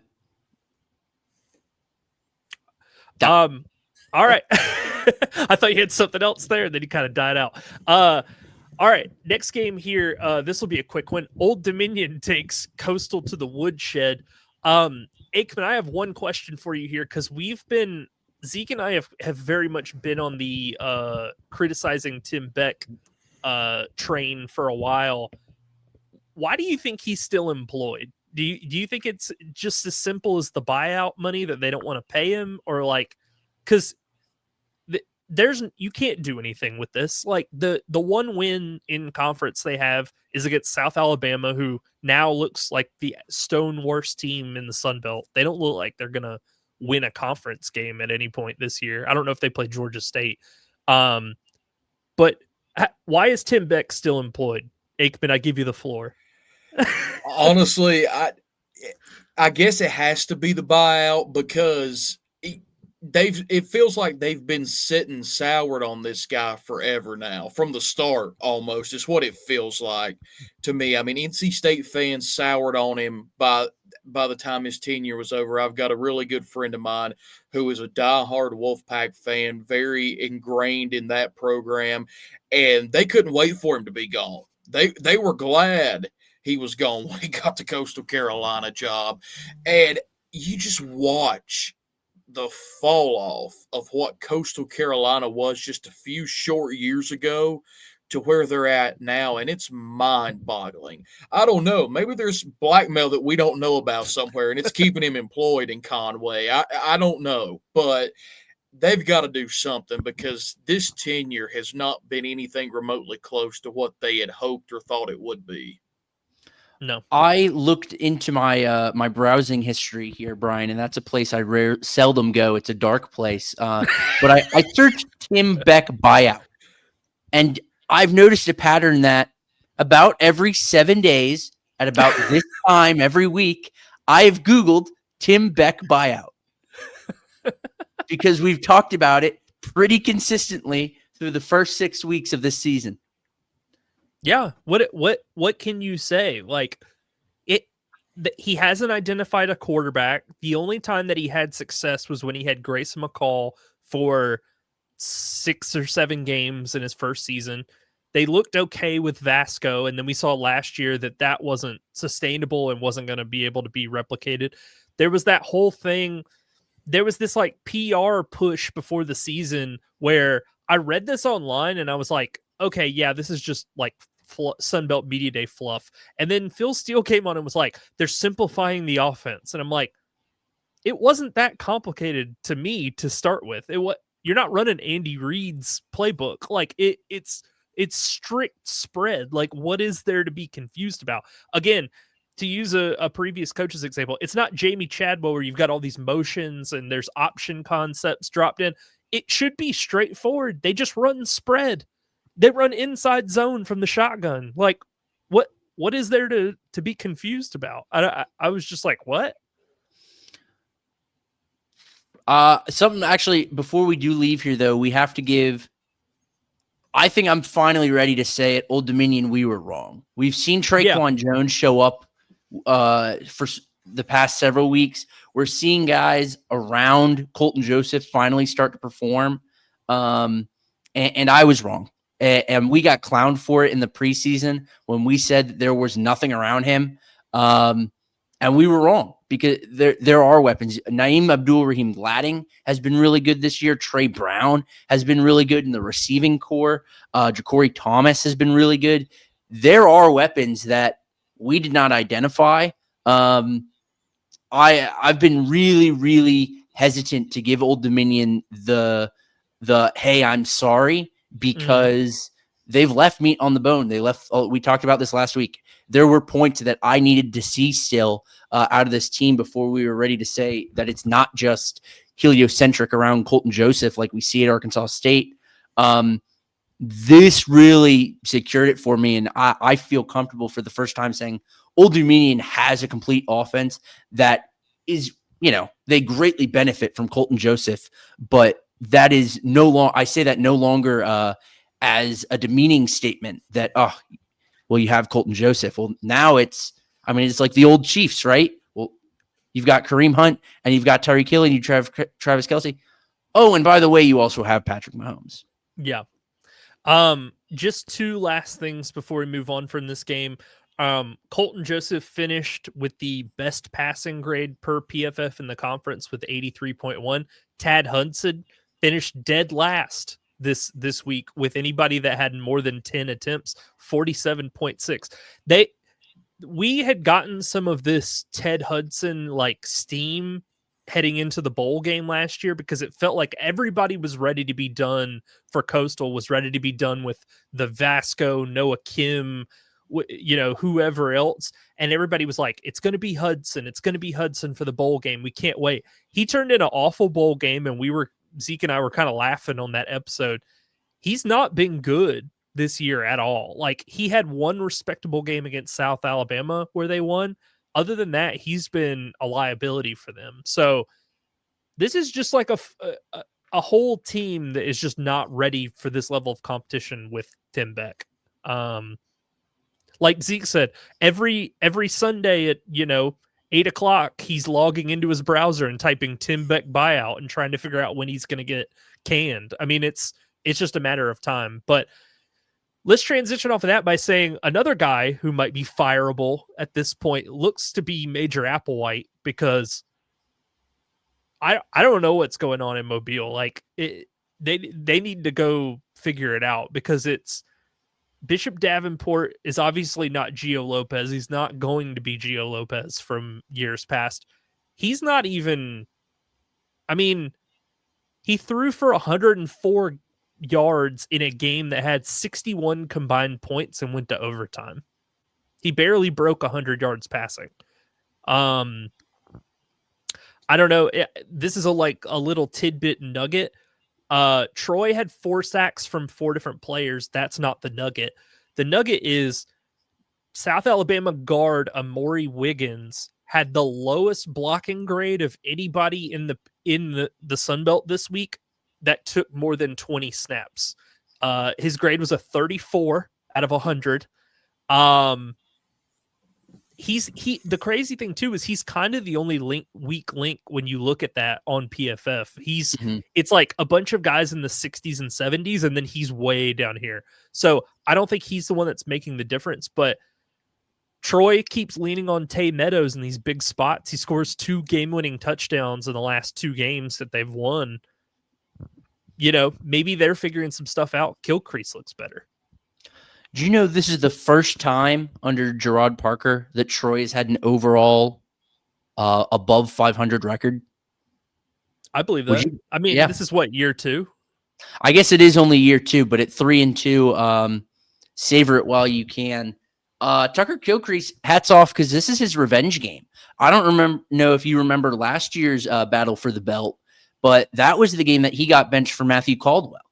right. I thought you had something else there, and then you kind of died out. All right, next game here. This will be a quick one. Old Dominion takes Coastal to the woodshed. Aikman, I have one question for you here because Zeke and I have very much been on the criticizing Tim Beck train for a while. Why do you think he's still employed? Do you think it's just as simple as the buyout money that they don't want to pay him, or like, because you can't do anything with this. Like the one win in conference they have is against South Alabama, who now looks like the stone worst team in the Sun Belt. They don't look like they're gonna win a conference game at any point this year. I don't know if they play Georgia State. But why is Tim Beck still employed? Aikman, I give you the floor. Honestly, I guess it has to be the buyout because it feels like they've been sitting soured on this guy forever now, from the start almost. It's what it feels like to me. I mean, NC State fans soured on him by the time his tenure was over. I've got a really good friend of mine who is a diehard Wolfpack fan, very ingrained in that program, and they couldn't wait for him to be gone. They were glad he was gone when he got the Coastal Carolina job. And you just watch the fall off of what Coastal Carolina was just a few short years ago to where they're at now, and it's mind-boggling. I don't know. Maybe there's blackmail that we don't know about somewhere, and it's keeping him employed in Conway. I don't know, but they've got to do something because this tenure has not been anything remotely close to what they had hoped or thought it would be. No. I looked into my my browsing history here, Brian, and that's a place I seldom go. It's a dark place. But I searched Tim Beck buyout, and I've noticed a pattern that about every 7 days at about this time every week, I've Googled Tim Beck buyout because we've talked about it pretty consistently through the first 6 weeks of this season. Yeah. What can you say? Like he hasn't identified a quarterback. The only time that he had success was when he had Grayson McCall for 6 or 7 games in his first season. They looked okay with Vasco, and then we saw last year that wasn't sustainable and wasn't going to be able to be replicated. There was that whole thing. There was this like PR push before the season where I read this online and I was like, okay, yeah, this is just like Sunbelt Media Day fluff. And then Phil Steele came on and was like, they're simplifying the offense. And I'm like, it wasn't that complicated to me to start with. You're not running Andy Reid's playbook. Like it's strict spread. Like what is there to be confused about? Again, to use a previous coach's example, it's not Jamie Chadwell where you've got all these motions and there's option concepts dropped in. It should be straightforward. They just run spread. They run inside zone from the shotgun. Like, what is there to be confused about? I was just like, what? Something actually, before we do leave here, though, we have to give. I think I'm finally ready to say it. Old Dominion, we were wrong. We've seen Traquan Jones show up for the past several weeks. We're seeing guys around Colton Joseph finally start to perform. And I was wrong. And we got clowned for it in the preseason when we said that there was nothing around him. And we were wrong because there are weapons. Naeem Abdul-Rahim Gladding has been really good this year. Trey Brown has been really good in the receiving core. Ja'Cory Thomas has been really good. There are weapons that we did not identify. I've been really, really hesitant to give Old Dominion the hey, I'm sorry, because they've left meat on the bone. We talked about this last week. There were points that I needed to see still out of this team before we were ready to say that it's not just heliocentric around Colton Joseph like we see at Arkansas State. This really secured it for me, and I feel comfortable for the first time saying Old Dominion has a complete offense that is, they greatly benefit from Colton Joseph, but that is no longer, I say that no longer as a demeaning statement that, well, you have Colton Joseph. Well, now it's like the old Chiefs, right? Well, you've got Kareem Hunt and you've got Tyreek Hill and you have Travis Kelce. Oh, and by the way, you also have Patrick Mahomes. Yeah. Just 2 last things before we move on from this game. Colton Joseph finished with the best passing grade per PFF in the conference with 83.1. Tad Hudson finished dead last this week with anybody that had more than 10 attempts, 47.6. we had gotten some of this Ted Hudson like steam heading into the bowl game last year because it felt like everybody was ready to be done for Coastal, was ready to be done with the Vasco, Noah Kim, whoever else. And everybody was like, it's going to be Hudson. It's going to be Hudson for the bowl game. We can't wait. He turned in an awful bowl game, and Zeke and I were kind of laughing on that episode. He's not been good this year at all. Like, he had one respectable game against South Alabama where they won. Other than that, he's been a liability for them. So this is just like a whole team that is just not ready for this level of competition with Tim Beck. Like Zeke said, every Sunday at 8:00, he's logging into his browser and typing Tim Beck buyout and trying to figure out when he's going to get canned. I mean, it's just a matter of time. But let's transition off of that by saying another guy who might be fireable at this point looks to be Major Applewhite, because I don't know what's going on in Mobile. Like, they need to go figure it out, because it's Bishop Davenport is obviously not Gio Lopez. He's not going to be Gio Lopez from years past. He's not even, I mean, he threw for 104 yards in a game that had 61 combined points and went to overtime. He barely broke 100 yards passing. I don't know. This is a little tidbit nugget. Troy had 4 sacks from 4 different players. That's not the nugget. The nugget is South Alabama guard Amori Wiggins had the lowest blocking grade of anybody in the Sun Belt this week that took more than 20 snaps. His grade was a 34 out of 100. The crazy thing too is he's kind of the only weak link when you look at that on PFF. It's like a bunch of guys in the 60s and 70s, and then he's way down here. So I don't think he's the one that's making the difference, but Troy keeps leaning on Tay Meadows in these big spots. He scores 2 game-winning touchdowns in the last 2 games that they've won. Maybe they're figuring some stuff out. Gilcrease looks better. Do you know this is the first time under Gerard Parker that Troy has had an overall above 500 record? I believe that. This is what, year 2? I guess it is only year 2, but at 3-2, savor it while you can. Tucker Gilcrease, hats off, because this is his revenge game. I don't know if you remember last year's battle for the belt, but that was the game that he got benched for Matthew Caldwell.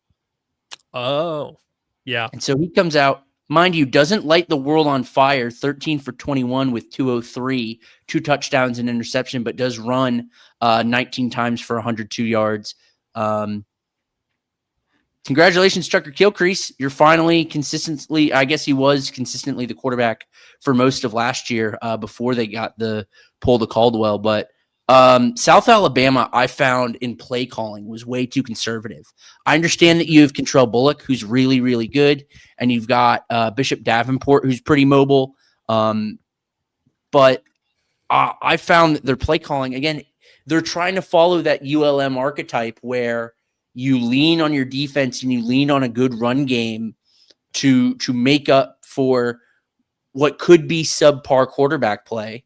Oh, yeah. And so he comes out, mind you, doesn't light the world on fire, 13 for 21 with 203, 2 touchdowns and interception, but does run 19 times for 102 yards. Congratulations, Tucker Gilcrease. You're finally consistently, I guess he was consistently the quarterback for most of last year before they got the pull to Caldwell. But South Alabama, I found in play calling was way too conservative. I understand that you have Kentrell Bullock, who's really, really good, and you've got Bishop Davenport, who's pretty mobile. But I found that their play calling, again, they're trying to follow that ULM archetype where you lean on your defense and you lean on a good run game to make up for what could be subpar quarterback play.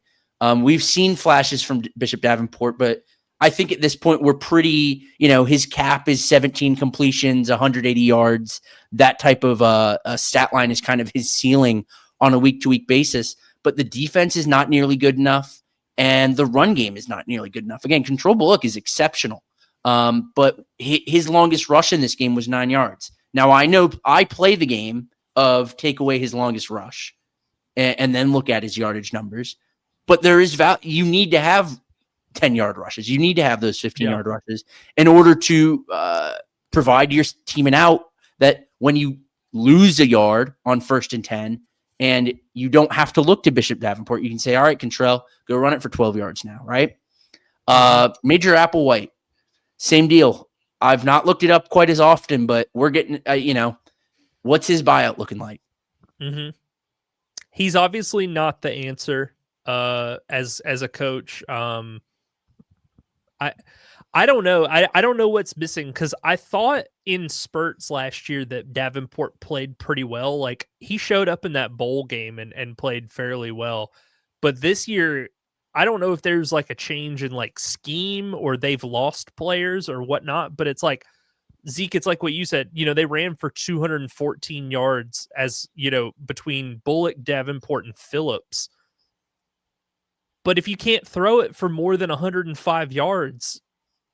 We've seen flashes from Bishop Davenport, but I think at this point we're pretty, his cap is 17 completions, 180 yards. That type of a stat line is kind of his ceiling on a week-to-week basis. But the defense is not nearly good enough, and the run game is not nearly good enough. Again, Kentrell Bullock is exceptional. But his longest rush in this game was 9 yards. Now, I know I play the game of take away his longest rush and then look at his yardage numbers. But there is value. You need to have 10-yard rushes. You need to have those 15-yard rushes in order to provide your team an out that when you lose a yard on 1st and 10 and you don't have to look to Bishop Davenport, you can say, all right, Kentrell, go run it for 12 yards now, right? Major Applewhite. Same deal. I've not looked it up quite as often, but we're getting, what's his buyout looking like? Mm-hmm. He's obviously not the answer as a coach. I don't know. I don't know what's missing because I thought in spurts last year that Davenport played pretty well. Like he showed up in that bowl game and played fairly well. But this year, I don't know if there's like a change in like scheme or they've lost players or whatnot. But it's like Zeke, it's like what you said, they ran for 214 yards as, between Bullock, Davenport, and Phillips. But if you can't throw it for more than 105 yards,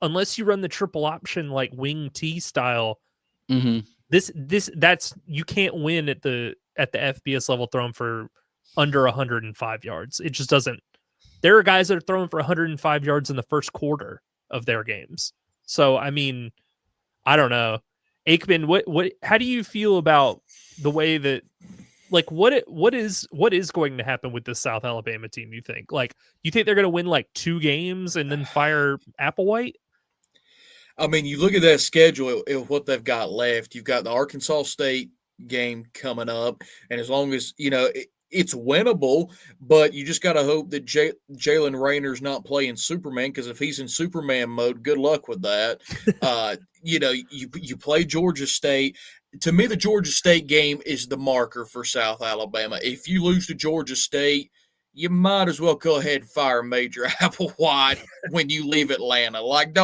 unless you run the triple option like wing T style, that's you can't win at the FBS level throwing for under 105 yards. It just doesn't. There are guys that are throwing for 105 yards in the first quarter of their games. So I mean, I don't know. Aikman, what how do you feel about the way that like what is going to happen with this South Alabama team, you think? Like you think they're going to win like 2 games and then fire Applewhite? I mean, you look at that schedule of what they've got left. You've got the Arkansas State game coming up, and as long as it's winnable, but you just got to hope that Jalen Raynor's not playing Superman, because if he's in Superman mode, good luck with that. You play Georgia State. To me, the Georgia State game is the marker for South Alabama. If you lose to Georgia State, you might as well go ahead and fire Major Applewhite when you leave Atlanta. Like,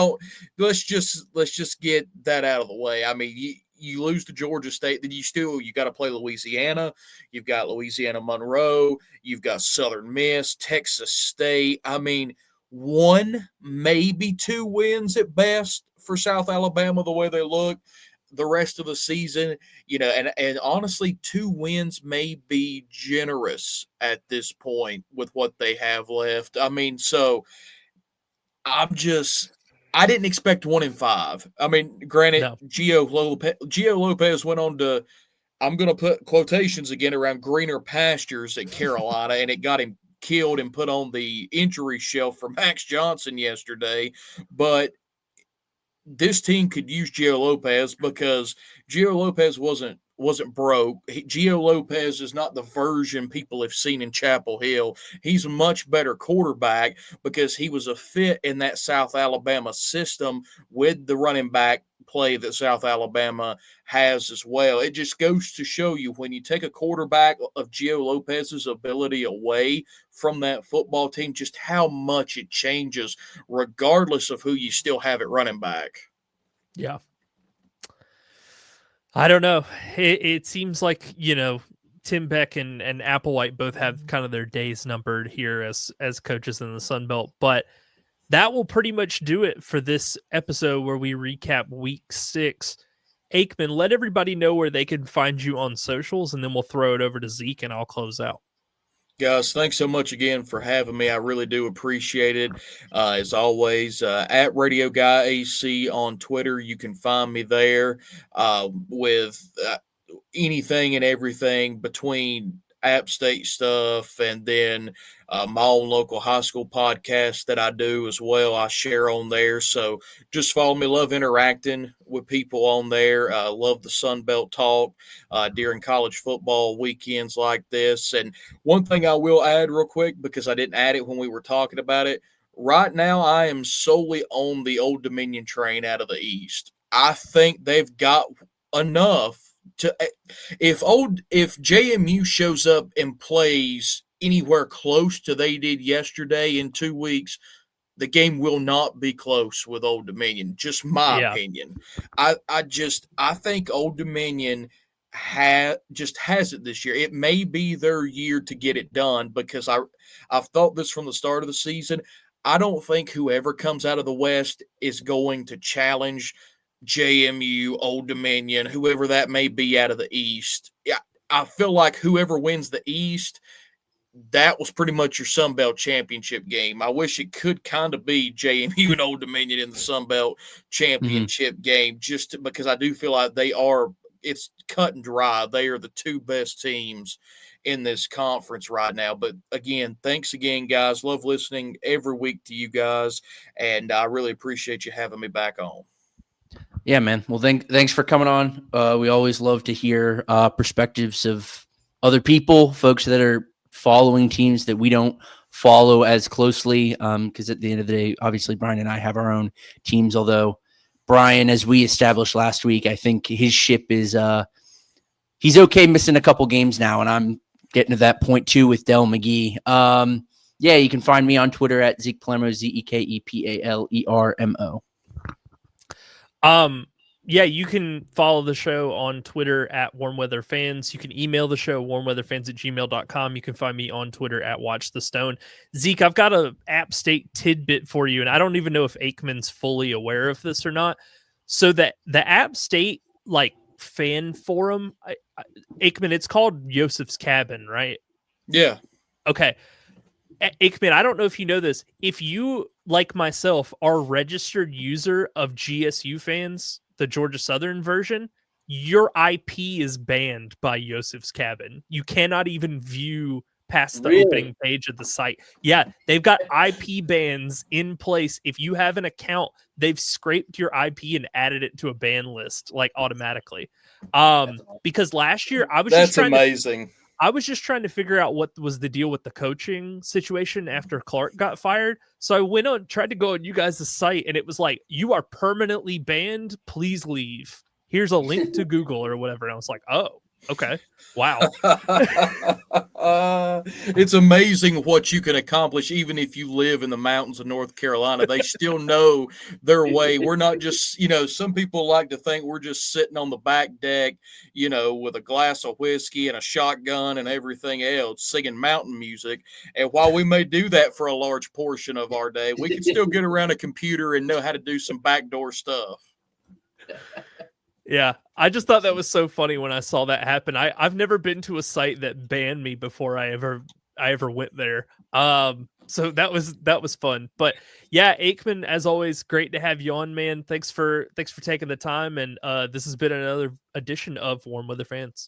let's just get that out of the way. I mean, you lose to Georgia State, then you got to play Louisiana. You've got Louisiana Monroe. You've got Southern Miss, Texas State. I mean, 1, maybe 2 wins at best for South Alabama the way they look. The rest of the season, and honestly, 2 wins may be generous at this point with what they have left. I mean, so I didn't expect 1-5. I mean, granted, No. Gio Lopez went on to, I'm going to put quotations again around greener pastures at Carolina, and it got him killed and put on the injury shelf for Max Johnson yesterday. But this team could use Gio Lopez because Gio Lopez wasn't broke. Gio Lopez is not the version people have seen in Chapel Hill. He's a much better quarterback because he was a fit in that South Alabama system with the running back play that South Alabama has as well. It just goes to show you when you take a quarterback of Gio Lopez's ability away from that football team, just how much it changes regardless of who you still have at running back. Yeah. I don't know. It seems like, Tim Beck and Applewhite both have kind of their days numbered here as coaches in the Sun Belt, but that will pretty much do it for this episode where we recap week 6. Aikman, let everybody know where they can find you on socials, and then we'll throw it over to Zeke and I'll close out. Guys, thanks so much again for having me. I really do appreciate it. As always, at Radio Guy AC on Twitter, you can find me there with anything and everything between App State stuff and then my own local high school podcast that I do as well. I share on there. So just follow me. Love interacting with people on there. Love the Sun Belt talk during college football weekends like this. And one thing I will add real quick, because I didn't add it when we were talking about it. Right now, I am solely on the Old Dominion train out of the East. I think they've got enough to, if JMU shows up and plays anywhere close to they did yesterday in 2 weeks, the game will not be close with Old Dominion. Just my opinion. I think Old Dominion has it this year. It may be their year to get it done, because I've thought this from the start of the season. I don't think whoever comes out of the West is going to challenge JMU, Old Dominion, whoever that may be out of the East. Yeah, I feel like whoever wins the East, that was pretty much your Sun Belt championship game. I wish it could kind of be JMU and Old Dominion in the Sun Belt championship game, just because I do feel like it's cut and dry. They are the 2 best teams in this conference right now. But again, thanks again, guys. Love listening every week to you guys, and I really appreciate you having me back on. Yeah, man. Well, thanks for coming on. We always love to hear perspectives of other people, folks that are following teams that we don't follow as closely because at the end of the day, obviously Brian and I have our own teams, although Brian, as we established last week, I think his ship is he's okay missing a couple games now, and I'm getting to that point too with Del McGee. Yeah, you can find me on Twitter at Zeke Palermo, ZekePalermo. Yeah, you can follow the show on Twitter at Warm Weather Fans. You can email the show, warmweatherfans@gmail.com. You can find me on Twitter at Watch the Stone. Zeke, I've got a App State tidbit for you, and I don't even know if Aikman's fully aware of this or not. So that the App State fan forum, Aikman, it's called Joseph's Cabin, right? Yeah. Okay. Aikman, I don't know if you know this. If you, like myself, are a registered user of GSU Fans, the Georgia Southern version, your IP is banned by Joseph's Cabin. You cannot even view past the opening page of the site. Yeah, they've got IP bans in place. If you have an account, they've scraped your IP and added it to a ban list automatically. Because last year I was amazing. I was just trying to figure out what was the deal with the coaching situation after Clark got fired. So I tried to go on you guys' site, and it was like, you are permanently banned. Please leave. Here's a link to Google or whatever. And I was like, oh, okay. Wow. It's amazing what you can accomplish even if you live in the mountains of North Carolina. They still know their way. We're not just, some people like to think we're just sitting on the back deck, with a glass of whiskey and a shotgun and everything else, singing mountain music. And while we may do that for a large portion of our day, we can still get around a computer and know how to do some backdoor stuff. Yeah, I just thought that was so funny when I saw that happen. I've never been to a site that banned me before I ever went there. So that was fun. But yeah, Aikman, as always, great to have you on, man. Thanks for taking the time, and this has been another edition of Warm Weather Fans.